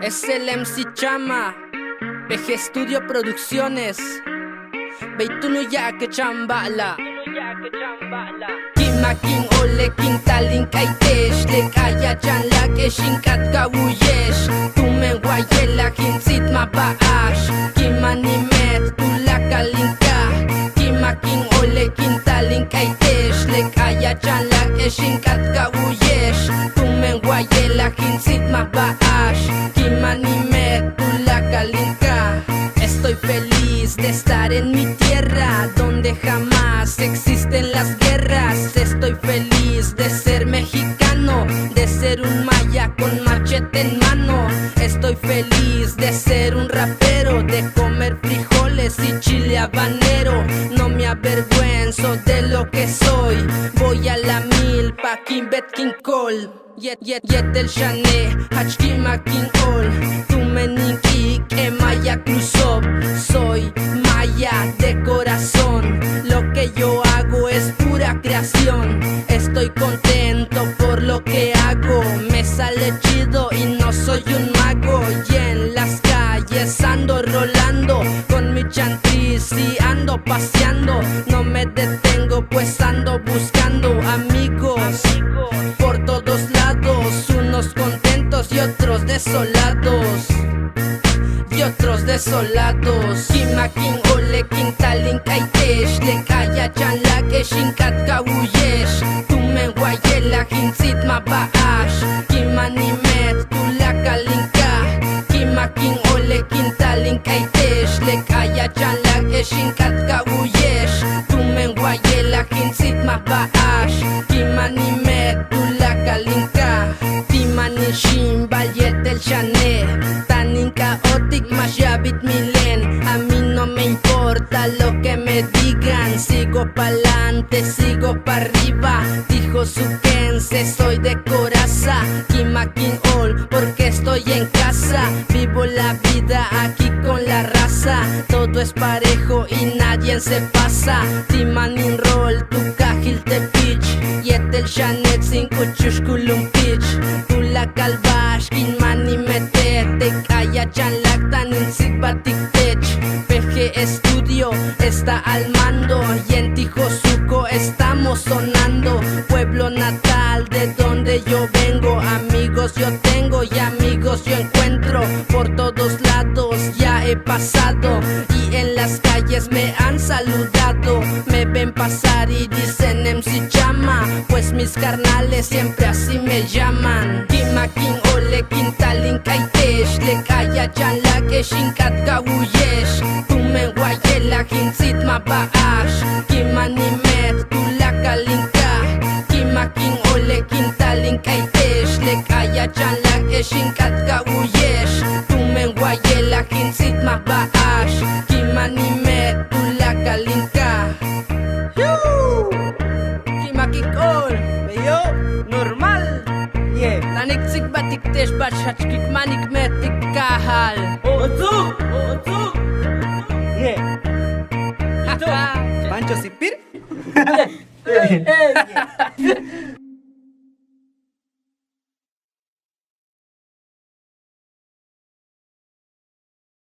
Es el MC Chama, PG Studio Producciones. Beitunu ya que chambala. Kimaking ole king talin kaitesh le kaya chan la que shinkat kawuyesh. Tumen guayela hinsit mabaash. Kimanimet tu la kalinka. Kimaking ole king talin kaitesh le kaya chan la que shinkat kawuyesh. Tumen guayela hinsit mabaash. Kimanimet tu la kalinka. Estoy feliz de estar en mi tierra, donde jamás existen las guerras. Estoy feliz de ser mexicano, de ser un maya con machete en mano. Estoy feliz de ser un rapero, de comer frijoles y chile habanero. No me avergüenzo de lo que soy, voy a la milpa, Kimbet King Cole. Yet el Shane, Hachkima King Ol. Tu meninki que Maya Cruzop. Soy maya de corazón. Lo que yo hago es pura creación. Estoy contento por lo que hago. Me sale chido y no soy un mago. Y en las calles ando rolando con mi chantis y ando paseando. No me detengo pues ando buscando amigos por todos lados, unos contentos y otros desolados. Kimaking ole king talin kaitesh le kaya chan la que shinkat kawuyesh. Tumen guayela hinsit mabaash. Kimanimet tu la kalinka. Kimaking ole king talin kaitesh le kaya chan la que shinkat kawuyesh. Tumen guayela hinsit mabaash. Kimanimet tu la kalinka. Timani shimbal yet el Shane. Tanin caotic mas yabit milen. A mí no me importa lo que me digan. Sigo pa'lante, sigo pa' arriba. Dijo su Kense, soy de coraza. Kimaking Ol, porque estoy en casa. Vivo la vida aquí con la raza. Todo es parejo y nadie se pasa. Timanin roll, tu cajil te pitch. Yet el Shanet sin kuchush kulum pitch. Tu la calvash, kin mani metete. Kaya chan lactan in sigbatik tech. PG Studio está al mando. Y en Tijosuco estamos sonando. Pueblo natal de donde yo vengo. Amigos yo tengo y amigos yo encuentro. Por todos lados ya he pasado. Y en las calles me han saludado. Me ven pasar y dicen MC Chama, pues mis carnales siempre así me llaman. Kimaking ole king talin kaitesh le kaya chan la que shinkat kawuyesh. Tumen guayela hinsit mabaash. Kimanimet tu la kalinka. Kimaking ole king talin kaitesh le kaya chan la que shinkat kawuyesh. Tumen guayela hinsit mabaash. Kimanimet tu la kalinka. Kimaking Ol, beyo, normal. Tanik sigbatik tesh bachach kikmanik metik kahal. Otsuk! Pancho Sipir.